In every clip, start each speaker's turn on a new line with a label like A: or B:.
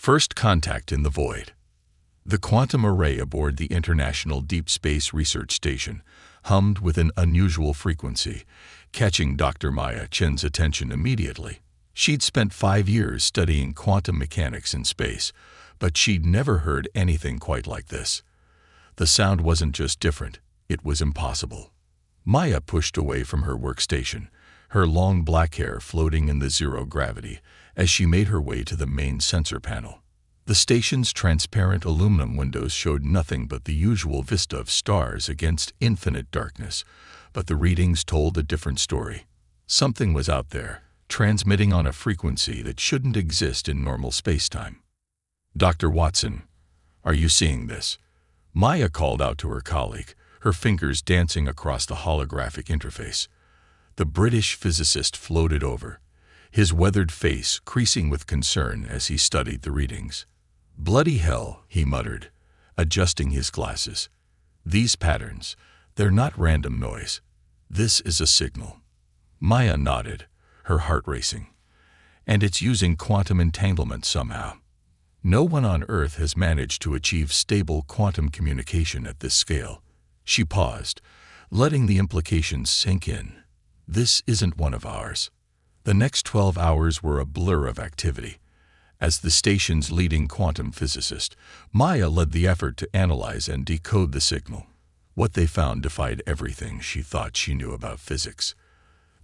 A: First contact in the void. The quantum array aboard the International Deep Space Research Station hummed with an unusual frequency, catching Dr. Maya Chen's attention immediately. She'd spent 5 years studying quantum mechanics in space, but she'd never heard anything quite like this. The sound wasn't just different, it was impossible. Maya pushed away from her workstation, her long black hair floating in the zero gravity, as she made her way to the main sensor panel. The station's transparent aluminum windows showed nothing but the usual vista of stars against infinite darkness, but the readings told a different story. Something was out there, transmitting on a frequency that shouldn't exist in normal spacetime. "Dr. Watson, are you seeing this?" Maya called out to her colleague, her fingers dancing across the holographic interface. The British physicist floated over, his weathered face creasing with concern as he studied the readings. "Bloody hell," he muttered, adjusting his glasses. "These patterns, they're not random noise. This is a signal." Maya nodded, her heart racing. "And it's using quantum entanglement somehow. No one on Earth has managed to achieve stable quantum communication at this scale." She paused, letting the implications sink in. "This isn't one of ours." The next 12 hours were a blur of activity. As the station's leading quantum physicist, Maya led the effort to analyze and decode the signal. What they found defied everything she thought she knew about physics.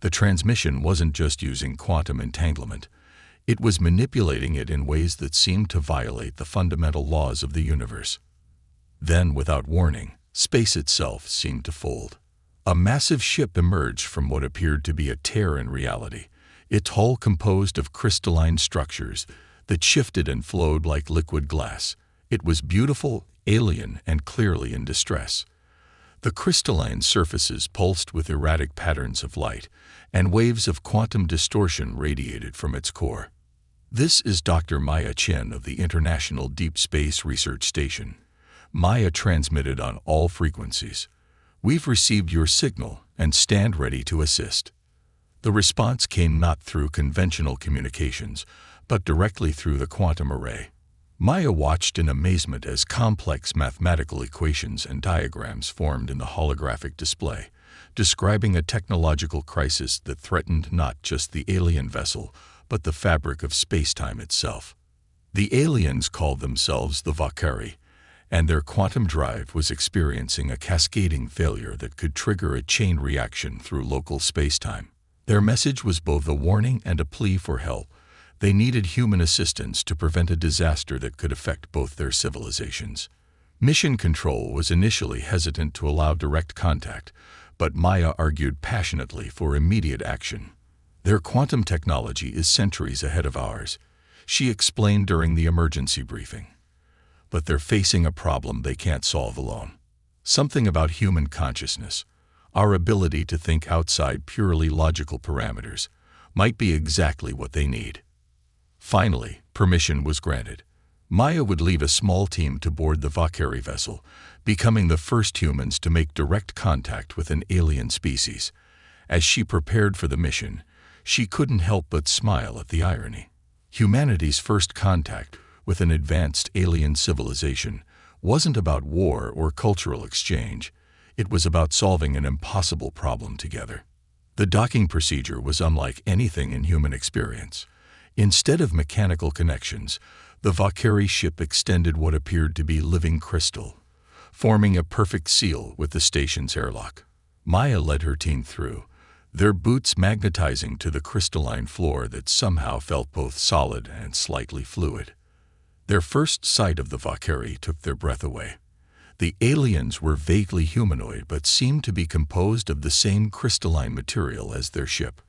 A: The transmission wasn't just using quantum entanglement. It was manipulating it in ways that seemed to violate the fundamental laws of the universe. Then, without warning, space itself seemed to fold. A massive ship emerged from what appeared to be a tear in reality, its hull composed of crystalline structures that shifted and flowed like liquid glass. It was beautiful, alien, and clearly in distress. The crystalline surfaces pulsed with erratic patterns of light, and waves of quantum distortion radiated from its core. "This is Dr. Maya Chen of the International Deep Space Research Station." Maya transmitted on all frequencies. "We've received your signal and stand ready to assist." The response came not through conventional communications, but directly through the quantum array. Maya watched in amazement as complex mathematical equations and diagrams formed in the holographic display, describing a technological crisis that threatened not just the alien vessel, but the fabric of spacetime itself. The aliens called themselves the Valkyrie, and their quantum drive was experiencing a cascading failure that could trigger a chain reaction through local spacetime. Their message was both a warning and a plea for help. They needed human assistance to prevent a disaster that could affect both their civilizations. Mission Control was initially hesitant to allow direct contact, but Maya argued passionately for immediate action. "Their quantum technology is centuries ahead of ours," she explained during the emergency briefing. "But they're facing a problem they can't solve alone. Something about human consciousness, our ability to think outside purely logical parameters, might be exactly what they need." Finally, permission was granted. Maya would lead a small team to board the Valkyrie vessel, becoming the first humans to make direct contact with an alien species. As she prepared for the mission, she couldn't help but smile at the irony. Humanity's first contact with an advanced alien civilization wasn't about war or cultural exchange. It was about solving an impossible problem together. The docking procedure was unlike anything in human experience. Instead of mechanical connections, the Valkyrie ship extended what appeared to be living crystal, forming a perfect seal with the station's airlock. Maya led her team through, their boots magnetizing to the crystalline floor that somehow felt both solid and slightly fluid. Their first sight of the Valkyrie took their breath away. The aliens were vaguely humanoid but seemed to be composed of the same crystalline material as their ship.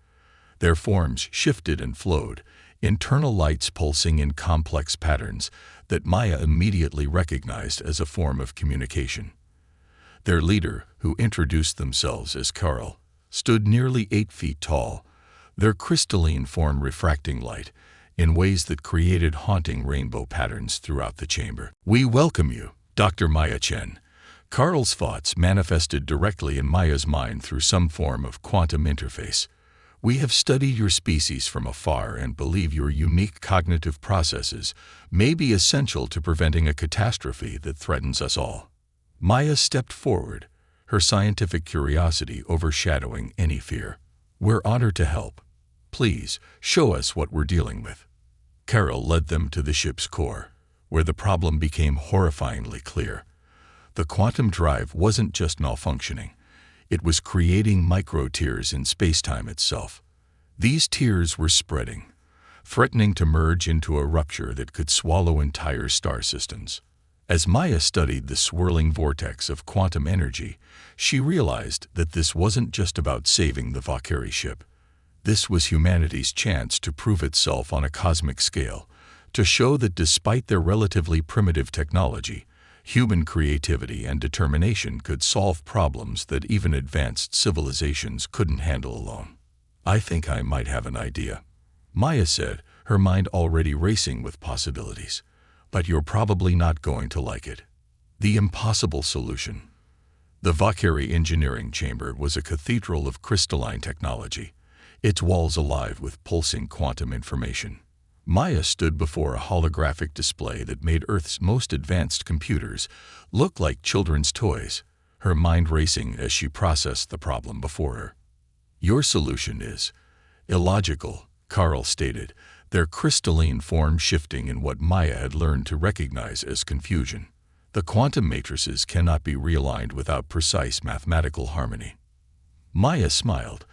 A: Their forms shifted and flowed, internal lights pulsing in complex patterns that Maya immediately recognized as a form of communication. Their leader, who introduced themselves as Carl, stood nearly 8 feet tall, their crystalline form refracting light in ways that created haunting rainbow patterns throughout the chamber. "We welcome you, Dr. Maya Chen." Carl's thoughts manifested directly in Maya's mind through some form of quantum interface. We have studied your species from afar and believe your unique cognitive processes may be essential to preventing a catastrophe that threatens us all." Maya stepped forward, her scientific curiosity overshadowing any fear. "We're honored to help. Please, show us what we're dealing with." Carol led them to the ship's core, where the problem became horrifyingly clear. The quantum drive wasn't just malfunctioning. It was creating micro-tears in spacetime itself. These tears were spreading, threatening to merge into a rupture that could swallow entire star systems. As Maya studied the swirling vortex of quantum energy, she realized that this wasn't just about saving the Valkyrie ship. This was humanity's chance to prove itself on a cosmic scale, to show that despite their relatively primitive technology, human creativity and determination could solve problems that even advanced civilizations couldn't handle alone. "I think I might have an idea," Maya said, her mind already racing with possibilities. "But you're probably not going to like it." The impossible solution. The Valkyrie engineering chamber was a cathedral of crystalline technology, its walls alive with pulsing quantum information. Maya stood before a holographic display that made Earth's most advanced computers look like children's toys, her mind racing as she processed the problem before her. "Your solution is illogical," Carl stated, their crystalline form shifting in what Maya had learned to recognize as confusion. "The quantum matrices cannot be realigned without precise mathematical harmony." Maya smiled,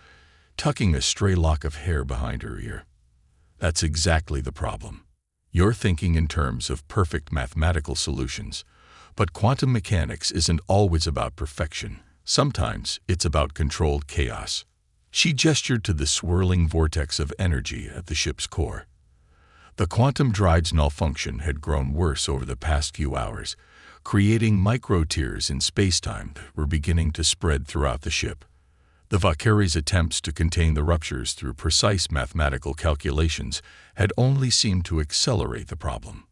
A: tucking a stray lock of hair behind her ear. "That's exactly the problem. You're thinking in terms of perfect mathematical solutions, but quantum mechanics isn't always about perfection. Sometimes it's about controlled chaos." She gestured to the swirling vortex of energy at the ship's core. The quantum drive's malfunction had grown worse over the past few hours, creating micro-tears in spacetime that were beginning to spread throughout the ship. The Valkyrie's attempts to contain the ruptures through precise mathematical calculations had only seemed to accelerate the problem.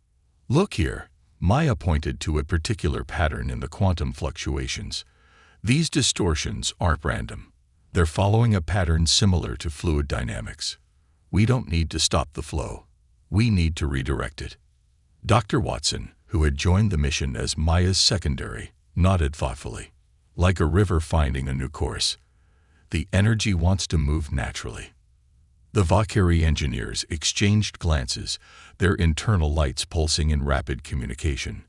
A: "Look here," Maya pointed to a particular pattern in the quantum fluctuations. "These distortions aren't random. They're following a pattern similar to fluid dynamics. We don't need to stop the flow. We need to redirect it." Dr. Watson, who had joined the mission as Maya's secondary, nodded thoughtfully. "Like a river finding a new course. The energy wants to move naturally." The Valkyrie engineers exchanged glances, their internal lights pulsing in rapid communication.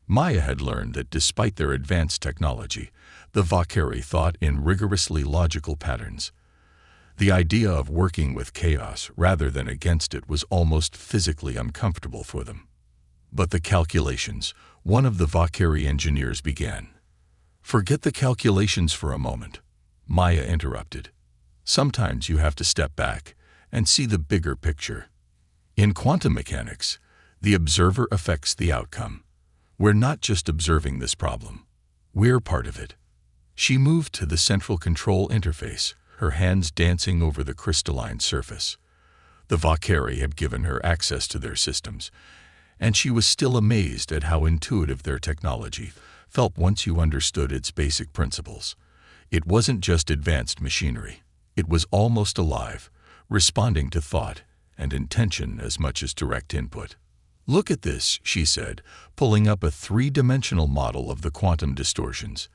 A: Maya had learned that despite their advanced technology, the Valkyrie thought in rigorously logical patterns. The idea of working with chaos rather than against it was almost physically uncomfortable for them. "But the calculations," one of the Valkyrie engineers began. "Forget the calculations for a moment," Maya interrupted. "Sometimes you have to step back and see the bigger picture. In quantum mechanics, the observer affects the outcome. We're not just observing this problem. We're part of it." She moved to the central control interface, her hands dancing over the crystalline surface. The Valkyrie had given her access to their systems, and she was still amazed at how intuitive their technology felt once you understood its basic principles. It wasn't just advanced machinery. It was almost alive, responding to thought and intention as much as direct input. "Look at this," she said, pulling up a three-dimensional model of the quantum distortions.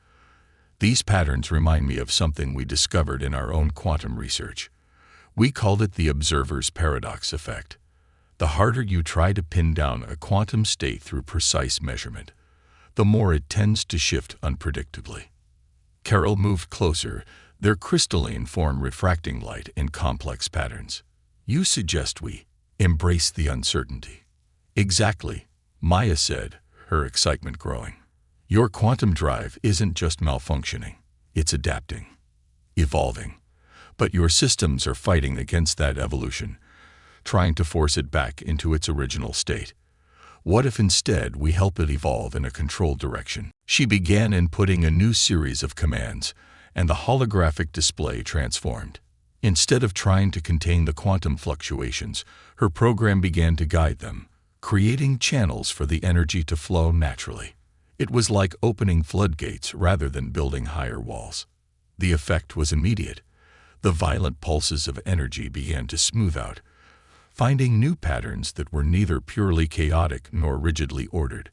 A: "These patterns remind me of something we discovered in our own quantum research. We called it the observer's paradox effect. The harder you try to pin down a quantum state through precise measurement, the more it tends to shift unpredictably." Carol moved closer, their crystalline form refracting light in complex patterns. "You suggest we embrace the uncertainty." "Exactly," Maya said, her excitement growing. "Your quantum drive isn't just malfunctioning, it's adapting, evolving. But your systems are fighting against that evolution, trying to force it back into its original state. What if instead we help it evolve in a controlled direction?" She began inputting a new series of commands, and the holographic display transformed. Instead of trying to contain the quantum fluctuations, her program began to guide them, creating channels for the energy to flow naturally. It was like opening floodgates rather than building higher walls. The effect was immediate. The violent pulses of energy began to smooth out, finding new patterns that were neither purely chaotic nor rigidly ordered.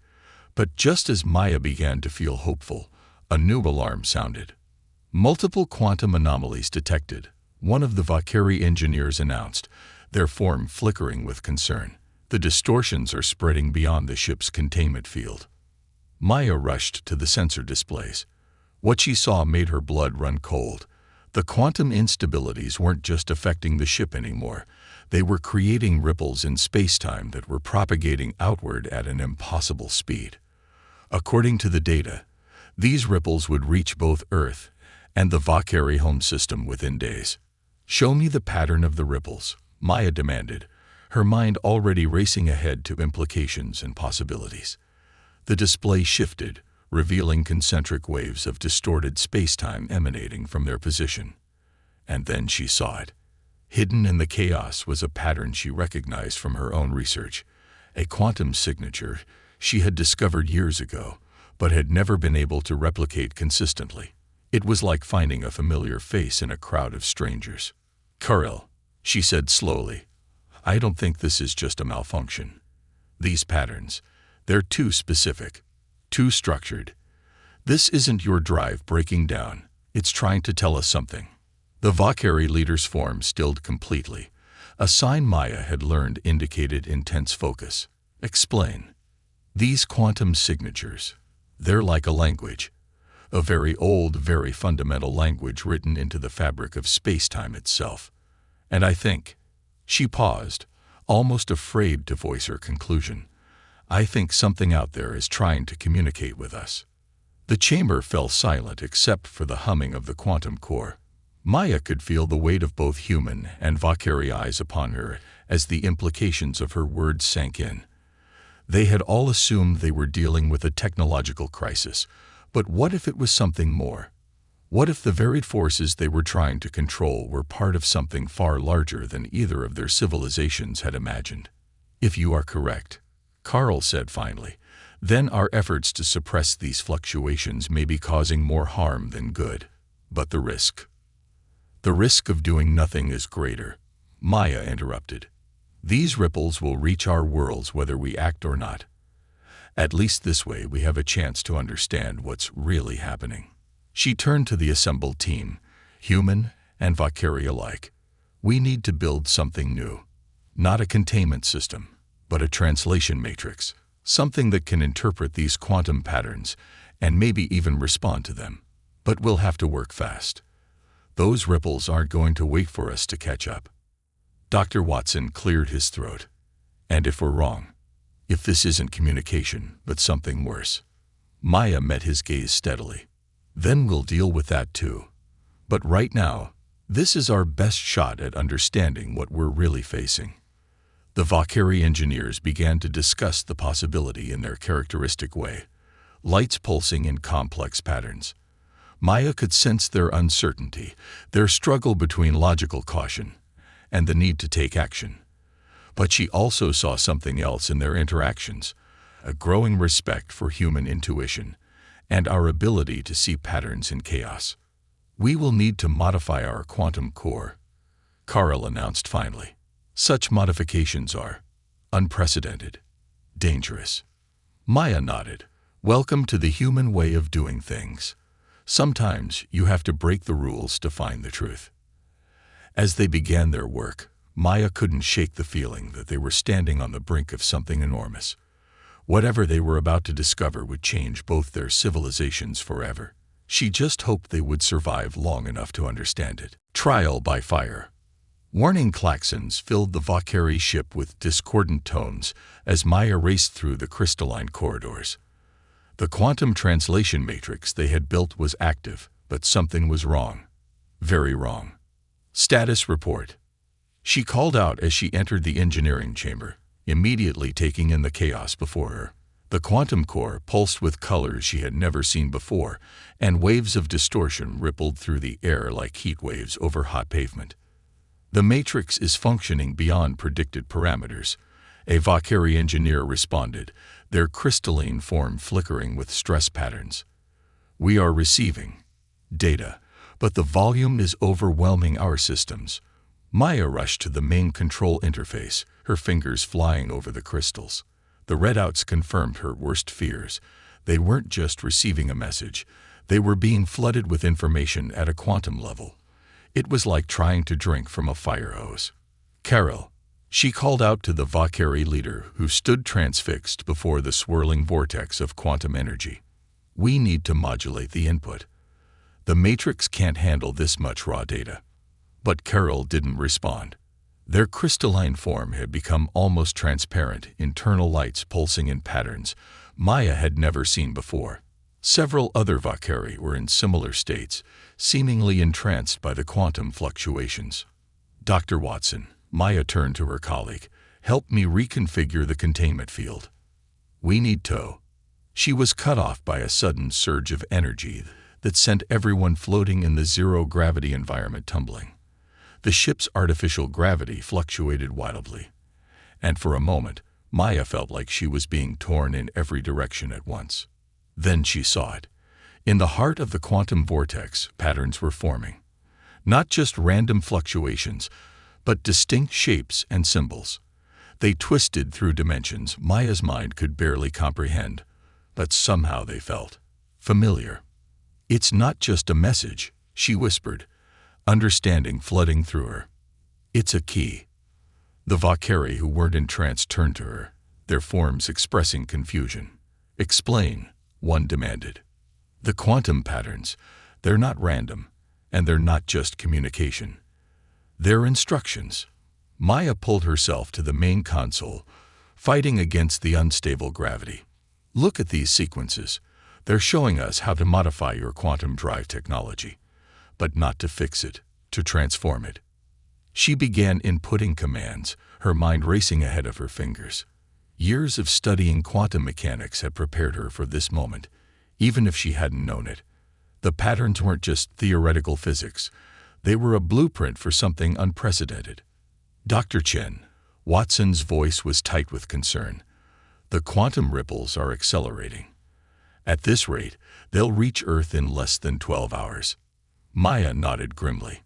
A: But just as Maya began to feel hopeful, a new alarm sounded. Multiple quantum anomalies detected, one of the Valkyrie engineers announced, their form flickering with concern. The distortions are spreading beyond the ship's containment field. Maya rushed to the sensor displays. What she saw made her blood run cold. The quantum instabilities weren't just affecting the ship anymore. They were creating ripples in space-time that were propagating outward at an impossible speed. According to the data, these ripples would reach both Earth and the Valkyrie home system within days. "Show me the pattern of the ripples," Maya demanded, her mind already racing ahead to implications and possibilities. The display shifted, revealing concentric waves of distorted space-time emanating from their position. And then she saw it. Hidden in the chaos was a pattern she recognized from her own research, a quantum signature she had discovered years ago, but had never been able to replicate consistently. It was like finding a familiar face in a crowd of strangers. "Karel," she said slowly, "I don't think this is just a malfunction. These patterns, they're too specific, too structured. This isn't your drive breaking down. It's trying to tell us something." The Valkyrie leader's form stilled completely. A sign Maya had learned indicated intense focus. "Explain." "These quantum signatures, they're like a language. A very old, very fundamental language written into the fabric of space-time itself. And I think—" She paused, almost afraid to voice her conclusion. "I think something out there is trying to communicate with us." The chamber fell silent except for the humming of the quantum core. Maya could feel the weight of both human and Valkyrie eyes upon her as the implications of her words sank in. They had all assumed they were dealing with a technological crisis, but what if it was something more? What if the varied forces they were trying to control were part of something far larger than either of their civilizations had imagined? "If you are correct," Karel said finally, "then our efforts to suppress these fluctuations may be causing more harm than good. But the risk? The risk of doing nothing is greater," Maya interrupted. "These ripples will reach our worlds whether we act or not. At least this way we have a chance to understand what's really happening." She turned to the assembled team, human and Valkyrie alike. "We need to build something new. Not a containment system, but a translation matrix. Something that can interpret these quantum patterns and maybe even respond to them. But we'll have to work fast. Those ripples aren't going to wait for us to catch up." Dr. Watson cleared his throat. "And if we're wrong? If this isn't communication, but something worse?" Maya met his gaze steadily. "Then we'll deal with that too. But right now, this is our best shot at understanding what we're really facing." The Valkyrie engineers began to discuss the possibility in their characteristic way, lights pulsing in complex patterns. Maya could sense their uncertainty, their struggle between logical caution and the need to take action. But she also saw something else in their interactions, a growing respect for human intuition and our ability to see patterns in chaos. "We will need to modify our quantum core," Karel announced finally. "Such modifications are unprecedented, dangerous." Maya nodded. "Welcome to the human way of doing things. Sometimes you have to break the rules to find the truth." As they began their work, Maya couldn't shake the feeling that they were standing on the brink of something enormous. Whatever they were about to discover would change both their civilizations forever. She just hoped they would survive long enough to understand it. Trial by fire. Warning klaxons filled the Valkyrie ship with discordant tones as Maya raced through the crystalline corridors. The quantum translation matrix they had built was active, but something was wrong. Very wrong. "Status report," she called out as she entered the engineering chamber, immediately taking in the chaos before her. The quantum core pulsed with colors she had never seen before, and waves of distortion rippled through the air like heat waves over hot pavement. "The matrix is functioning beyond predicted parameters," a Valkyrie engineer responded, their crystalline form flickering with stress patterns. "We are receiving data, but the volume is overwhelming our systems. Maya rushed to the main control interface, her fingers flying over the crystals. The readouts confirmed her worst fears. They weren't just receiving a message. They were being flooded with information at a quantum level. It was like trying to drink from a fire hose. "Carol," she called out to the Valkyrie leader who stood transfixed before the swirling vortex of quantum energy. "We need to modulate the input. The Matrix can't handle this much raw data." But Carol didn't respond. Their crystalline form had become almost transparent, internal lights pulsing in patterns Maya had never seen before. Several other Valkyrie were in similar states, seemingly entranced by the quantum fluctuations. "Dr. Watson," Maya turned to her colleague, "help me reconfigure the containment field. We need to." She was cut off by a sudden surge of energy that sent everyone floating in the zero-gravity environment tumbling. The ship's artificial gravity fluctuated wildly, and for a moment, Maya felt like she was being torn in every direction at once. Then she saw it. In the heart of the quantum vortex, patterns were forming. Not just random fluctuations, but distinct shapes and symbols. They twisted through dimensions Maya's mind could barely comprehend, but somehow they felt familiar. "It's not just a message," she whispered, understanding flooding through her. "It's a key." The Valkyrie who weren't entranced turned to her, their forms expressing confusion. "Explain," one demanded. "The quantum patterns, they're not random, and they're not just communication. They're instructions." Maya pulled herself to the main console, fighting against the unstable gravity. "Look at these sequences. They're showing us how to modify your quantum drive technology, but not to fix it, to transform it." She began inputting commands, her mind racing ahead of her fingers. Years of studying quantum mechanics had prepared her for this moment, even if she hadn't known it. The patterns weren't just theoretical physics. They were a blueprint for something unprecedented. "Dr. Chen," Watson's voice was tight with concern, "the quantum ripples are accelerating. At this rate, they'll reach Earth in less than 12 hours. Maya nodded grimly.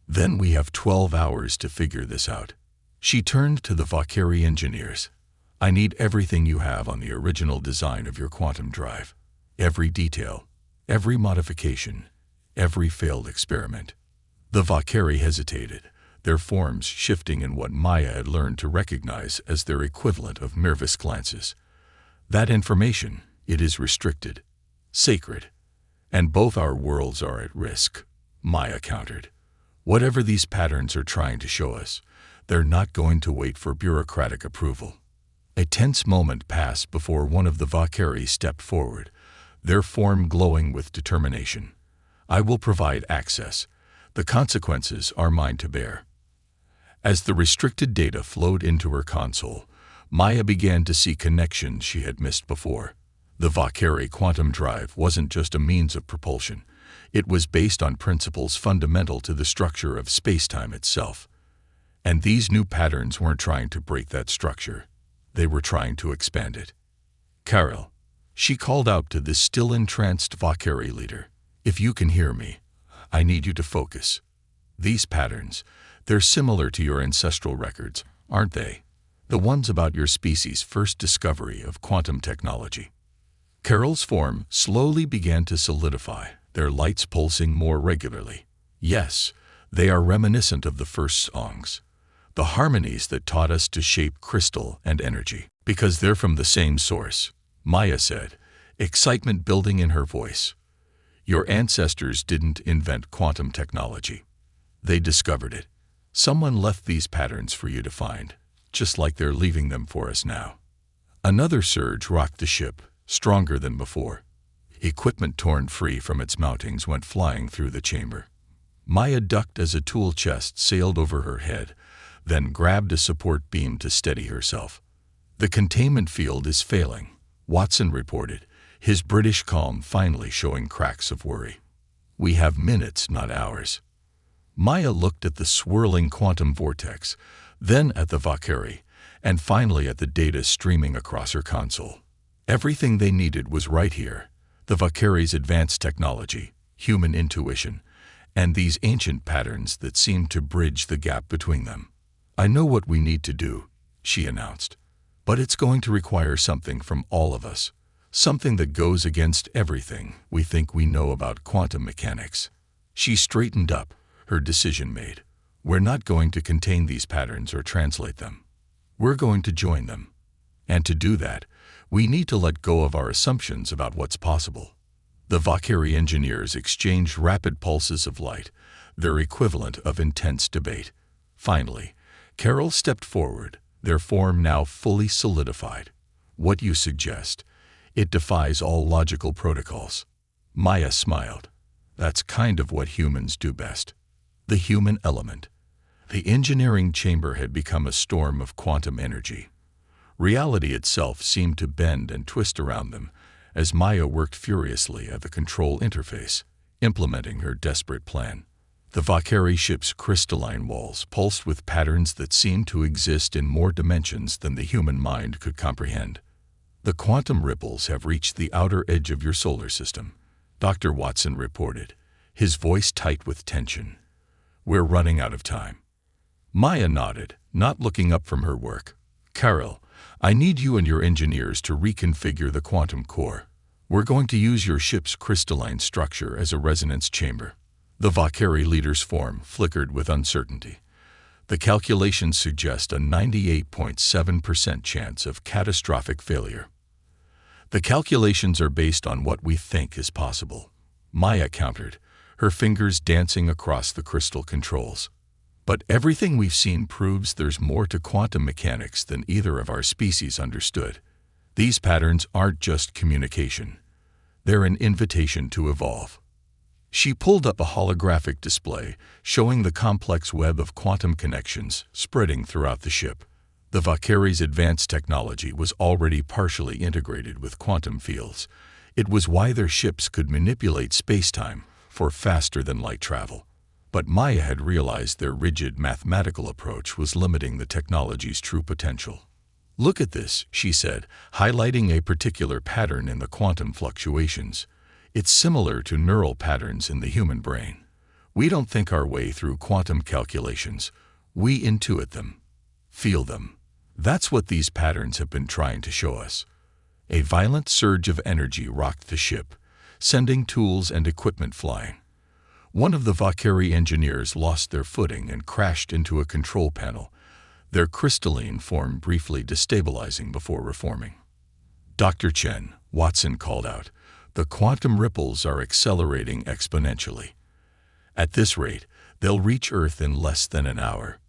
A: "Then we have 12 hours to figure this out." She turned to the Valkyrie engineers. "I need everything you have on the original design of your quantum drive. Every detail, every modification, every failed experiment." The Valkyrie hesitated, their forms shifting in what Maya had learned to recognize as their equivalent of nervous glances. "That information, it is restricted, sacred, and both our worlds are at risk," Maya countered. "Whatever these patterns are trying to show us, they're not going to wait for bureaucratic approval." A tense moment passed before one of the Valkyrie stepped forward, their form glowing with determination. "I will provide access. The consequences are mine to bear." As the restricted data flowed into her console, Maya began to see connections she had missed before. The Valkyrie quantum drive wasn't just a means of propulsion. It was based on principles fundamental to the structure of space-time itself. And these new patterns weren't trying to break that structure. They were trying to expand it. "Carol," she called out to the still entranced Valkyrie leader, "if you can hear me, I need you to focus. These patterns, they're similar to your ancestral records, aren't they? The ones about your species' first discovery of quantum technology." Carol's form slowly began to solidify, their lights pulsing more regularly. "Yes, they are reminiscent of the first songs, the harmonies that taught us to shape crystal and energy, because they're from the same source," Maya said, excitement building in her voice. "Your ancestors didn't invent quantum technology. They discovered it. Someone left these patterns for you to find, just like they're leaving them for us now." Another surge rocked the ship, stronger than before. Equipment torn free from its mountings went flying through the chamber. Maya ducked as a tool chest sailed over her head, then grabbed a support beam to steady herself. "The containment field is failing," Watson reported, his British calm finally showing cracks of worry. "We have minutes, not hours." Maya looked at the swirling quantum vortex, then at the Valkyrie, and finally at the data streaming across her console. Everything they needed was right here: the Valkyrie's advanced technology, human intuition, and these ancient patterns that seemed to bridge the gap between them. "I know what we need to do," she announced, "but it's going to require something from all of us, something that goes against everything we think we know about quantum mechanics." She straightened up, her decision made. "We're not going to contain these patterns or translate them. We're going to join them. And to do that, we need to let go of our assumptions about what's possible." The Valkyrie engineers exchanged rapid pulses of light, their equivalent of intense debate. Finally, Carol stepped forward, their form now fully solidified. "What you suggest, it defies all logical protocols." Maya smiled. "That's kind of what humans do best." The human element. The engineering chamber had become a storm of quantum energy. Reality itself seemed to bend and twist around them as Maya worked furiously at the control interface, implementing her desperate plan. The Valkyrie ship's crystalline walls pulsed with patterns that seemed to exist in more dimensions than the human mind could comprehend. "The quantum ripples have reached the outer edge of your solar system," Dr. Watson reported, his voice tight with tension. "We're running out of time." Maya nodded, not looking up from her work. "Carol, I need you and your engineers to reconfigure the quantum core. We're going to use your ship's crystalline structure as a resonance chamber." The Valkyrie leader's form flickered with uncertainty. "The calculations suggest a 98.7% chance of catastrophic failure." "The calculations are based on what we think is possible," Maya countered, her fingers dancing across the crystal controls. "But everything we've seen proves there's more to quantum mechanics than either of our species understood. These patterns aren't just communication. They're an invitation to evolve." She pulled up a holographic display showing the complex web of quantum connections spreading throughout the ship. The Valkyrie's advanced technology was already partially integrated with quantum fields. It was why their ships could manipulate space-time for faster-than-light travel. But Maya had realized their rigid mathematical approach was limiting the technology's true potential. "Look at this," she said, highlighting a particular pattern in the quantum fluctuations. "It's similar to neural patterns in the human brain. We don't think our way through quantum calculations. We intuit them, feel them. That's what these patterns have been trying to show us." A violent surge of energy rocked the ship, sending tools and equipment flying. One of the Valkyrie engineers lost their footing and crashed into a control panel, their crystalline form briefly destabilizing before reforming. "Dr. Chen," Watson called out, "the quantum ripples are accelerating exponentially. At this rate, they'll reach Earth in less than an hour."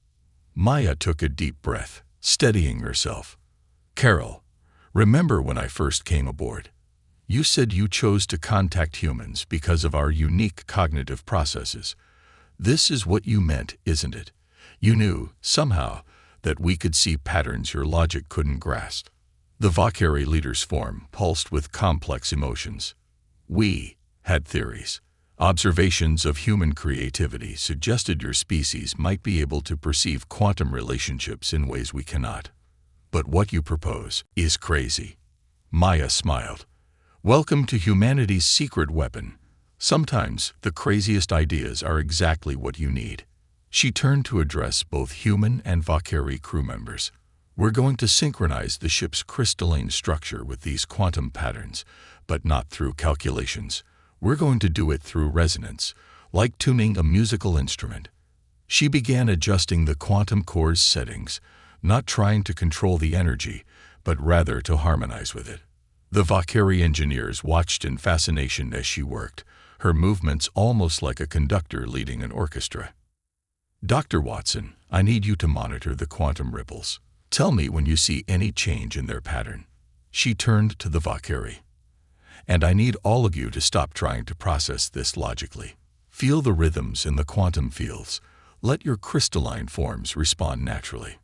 A: Maya took a deep breath, steadying herself. "Carol, remember when I first came aboard? You said you chose to contact humans because of our unique cognitive processes. This is what you meant, isn't it? You knew, somehow, that we could see patterns your logic couldn't grasp." The Valkyrie leader's form pulsed with complex emotions. "We had theories. Observations of human creativity suggested your species might be able to perceive quantum relationships in ways we cannot. But what you propose is crazy." Maya smiled. "Welcome to humanity's secret weapon. Sometimes the craziest ideas are exactly what you need." She turned to address both human and Valkyrie crew members. "We're going to synchronize the ship's crystalline structure with these quantum patterns, but not through calculations. We're going to do it through resonance, like tuning a musical instrument." She began adjusting the quantum core's settings, not trying to control the energy, but rather to harmonize with it. The Valkyrie engineers watched in fascination as she worked, her movements almost like a conductor leading an orchestra. "Dr. Watson, I need you to monitor the quantum ripples. Tell me when you see any change in their pattern." She turned to the Valkyrie. "And I need all of you to stop trying to process this logically. Feel the rhythms in the quantum fields. Let your crystalline forms respond naturally."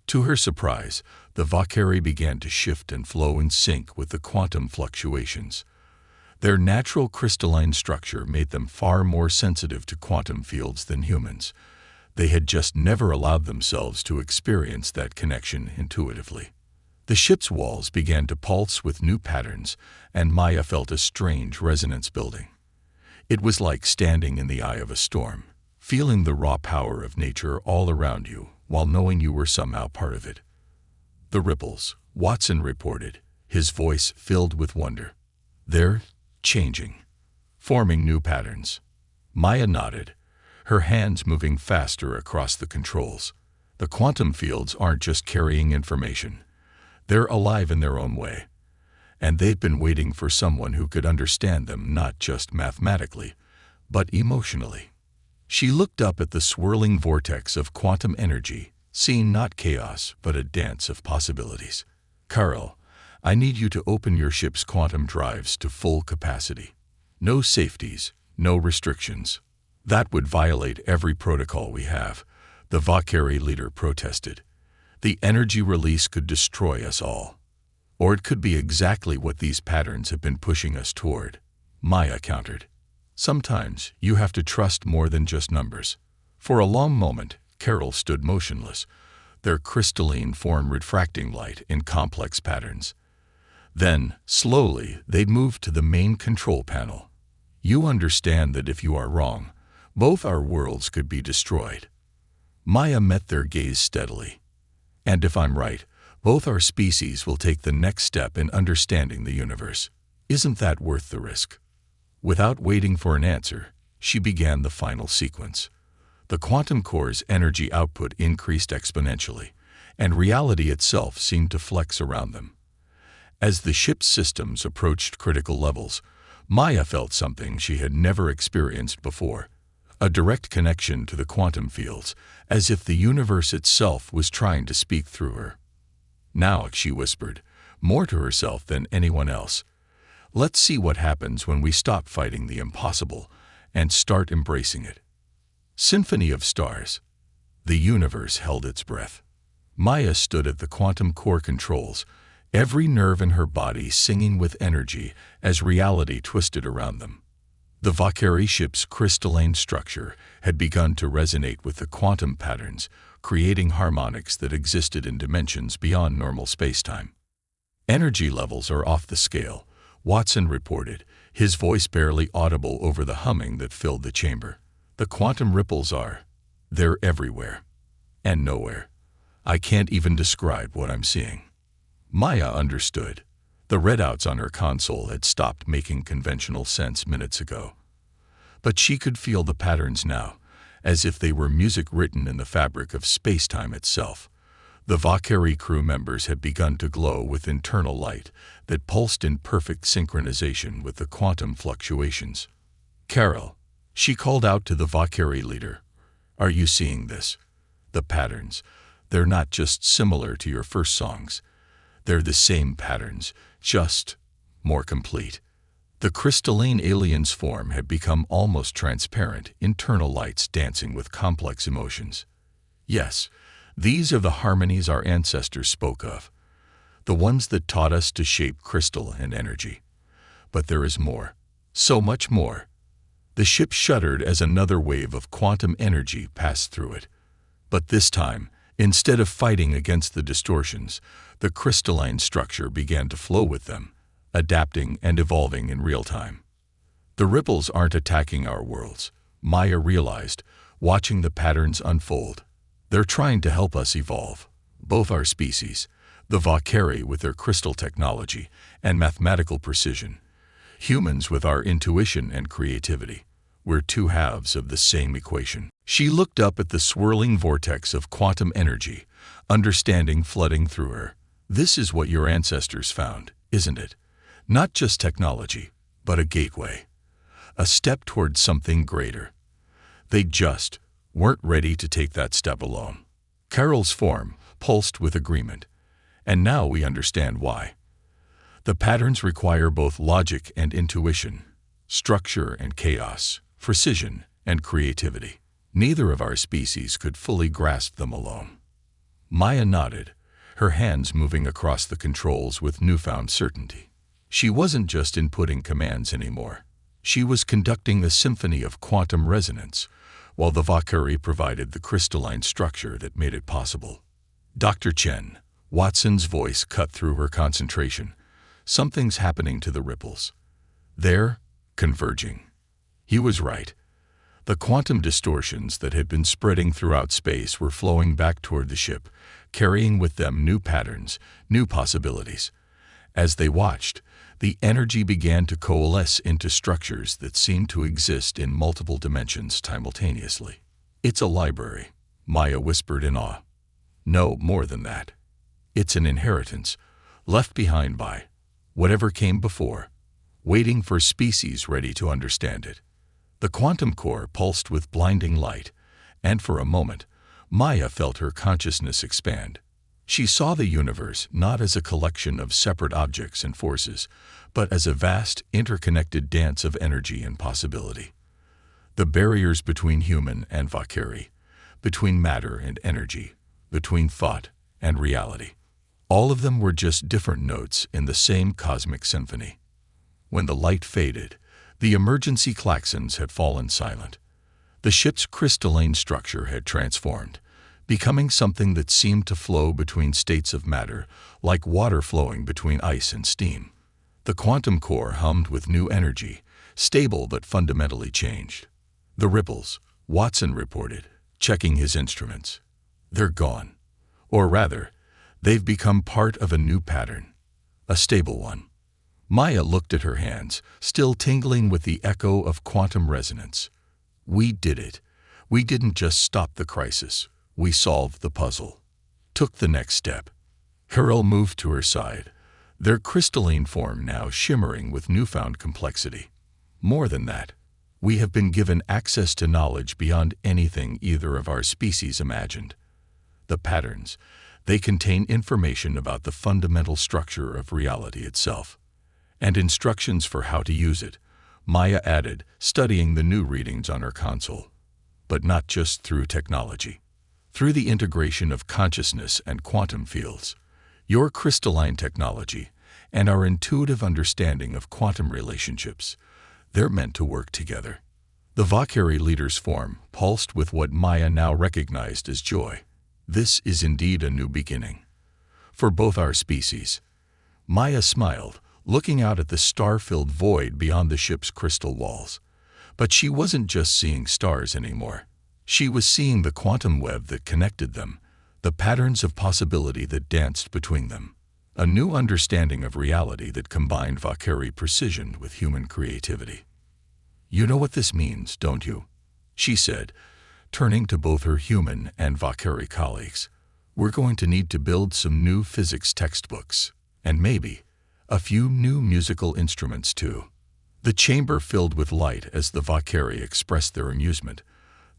A: To her surprise, the Valkyrie began to shift and flow in sync with the quantum fluctuations. Their natural crystalline structure made them far more sensitive to quantum fields than humans. They had just never allowed themselves to experience that connection intuitively. The ship's walls began to pulse with new patterns, and Maya felt a strange resonance building. It was like standing in the eye of a storm, feeling the raw power of nature all around you while knowing you were somehow part of it. The ripples, Watson reported, his voice filled with wonder. They're changing, forming new patterns. Maya nodded, her hands moving faster across the controls. The quantum fields aren't just carrying information. They're alive in their own way. And they've been waiting for someone who could understand them not just mathematically, but emotionally. She looked up at the swirling vortex of quantum energy, seeing not chaos, but a dance of possibilities. Carl, I need you to open your ship's quantum drives to full capacity. No safeties, no restrictions. That would violate every protocol we have, the Valkyrie leader protested. The energy release could destroy us all. Or it could be exactly what these patterns have been pushing us toward, Maya countered. Sometimes you have to trust more than just numbers. For a long moment, Carol stood motionless, their crystalline form refracting light in complex patterns. Then, slowly, they moved to the main control panel. You understand that if you are wrong, both our worlds could be destroyed. Maya met their gaze steadily. And if I'm right, both our species will take the next step in understanding the universe. Isn't that worth the risk? Without waiting for an answer, she began the final sequence. The quantum core's energy output increased exponentially, and reality itself seemed to flex around them. As the ship's systems approached critical levels, Maya felt something she had never experienced before, a direct connection to the quantum fields, as if the universe itself was trying to speak through her. Now, she whispered, more to herself than anyone else, let's see what happens when we stop fighting the impossible and start embracing it. Symphony of stars. The universe held its breath. Maya stood at the quantum core controls, every nerve in her body singing with energy as reality twisted around them. The Valkyrie ship's crystalline structure had begun to resonate with the quantum patterns, creating harmonics that existed in dimensions beyond normal spacetime. Energy levels are off the scale, Watson reported, his voice barely audible over the humming that filled the chamber. The quantum ripples they're everywhere. And nowhere. I can't even describe what I'm seeing. Maya understood. The readouts on her console had stopped making conventional sense minutes ago. But she could feel the patterns now, as if they were music written in the fabric of space-time itself. The Valkyrie crew members had begun to glow with internal light that pulsed in perfect synchronization with the quantum fluctuations. Carol, she called out to the Valkyrie leader, are you seeing this? The patterns, they're not just similar to your first songs. They're the same patterns, just more complete. The crystalline alien's form had become almost transparent, internal lights dancing with complex emotions. Yes, these are the harmonies our ancestors spoke of, the ones that taught us to shape crystal and energy. But there is more, so much more. The ship shuddered as another wave of quantum energy passed through it. But this time, instead of fighting against the distortions, the crystalline structure began to flow with them, adapting and evolving in real time. The ripples aren't attacking our worlds, Maya realized, watching the patterns unfold. They're trying to help us evolve, both our species, the Valkyrie with their crystal technology and mathematical precision, humans with our intuition and creativity. We're two halves of the same equation. She looked up at the swirling vortex of quantum energy, understanding flooding through her. This is what your ancestors found, isn't it? Not just technology, but a gateway. A step toward something greater. They just weren't ready to take that step alone. Carol's form pulsed with agreement, and now we understand why. The patterns require both logic and intuition, structure and chaos, precision and creativity. Neither of our species could fully grasp them alone. Maya nodded, her hands moving across the controls with newfound certainty. She wasn't just inputting commands anymore. She was conducting a symphony of quantum resonance, while the Valkyrie provided the crystalline structure that made it possible. Dr. Chen, Watson's voice cut through her concentration. Something's happening to the ripples. They're converging. He was right. The quantum distortions that had been spreading throughout space were flowing back toward the ship, carrying with them new patterns, new possibilities. As they watched, the energy began to coalesce into structures that seemed to exist in multiple dimensions simultaneously. "It's a library," Maya whispered in awe. "No, more than that. It's an inheritance, left behind by whatever came before, waiting for species ready to understand it." The quantum core pulsed with blinding light, and for a moment, Maya felt her consciousness expand. She saw the universe not as a collection of separate objects and forces, but as a vast, interconnected dance of energy and possibility. The barriers between human and Valkyrie, between matter and energy, between thought and reality, all of them were just different notes in the same cosmic symphony. When the light faded, the emergency klaxons had fallen silent. The ship's crystalline structure had transformed, becoming something that seemed to flow between states of matter, like water flowing between ice and steam. The quantum core hummed with new energy, stable but fundamentally changed. "The ripples," Watson reported, checking his instruments. "They're gone. Or rather, they've become part of a new pattern. A stable one." Maya looked at her hands, still tingling with the echo of quantum resonance. "We did it. We didn't just stop the crisis. We solved the puzzle. Took the next step." Hurl moved to her side, their crystalline form now shimmering with newfound complexity. "More than that, we have been given access to knowledge beyond anything either of our species imagined. The patterns, they contain information about the fundamental structure of reality itself. And instructions for how to use it," Maya added, studying the new readings on her console. "But not just through technology. Through the integration of consciousness and quantum fields. Your crystalline technology and our intuitive understanding of quantum relationships, they're meant to work together." The Valkyrie leader's form pulsed with what Maya now recognized as joy. "This is indeed a new beginning. For both our species." Maya smiled, looking out at the star-filled void beyond the ship's crystal walls. But she wasn't just seeing stars anymore. She was seeing the quantum web that connected them, the patterns of possibility that danced between them. A new understanding of reality that combined Valkyrie precision with human creativity. "You know what this means, don't you?" she said, turning to both her human and Valkyrie colleagues. "We're going to need to build some new physics textbooks, and maybe a few new musical instruments too." The chamber filled with light as the Valkyrie expressed their amusement,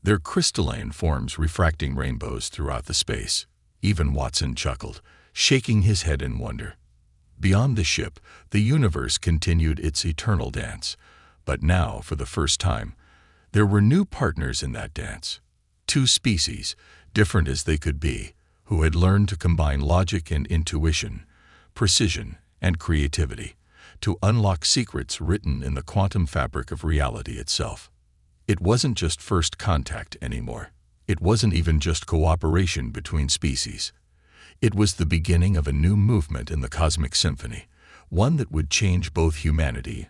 A: their crystalline forms refracting rainbows throughout the space. Even Watson chuckled, shaking his head in wonder. Beyond the ship, the universe continued its eternal dance. But now, for the first time, there were new partners in that dance. Two species, different as they could be, who had learned to combine logic and intuition, precision and creativity, to unlock secrets written in the quantum fabric of reality itself. It wasn't just first contact anymore. It wasn't even just cooperation between species. It was the beginning of a new movement in the cosmic symphony, one that would change both humanity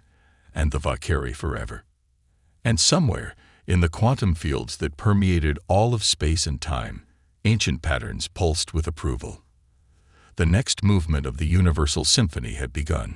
A: and the Valkyrie forever. And somewhere, in the quantum fields that permeated all of space and time, ancient patterns pulsed with approval. The next movement of the universal symphony had begun.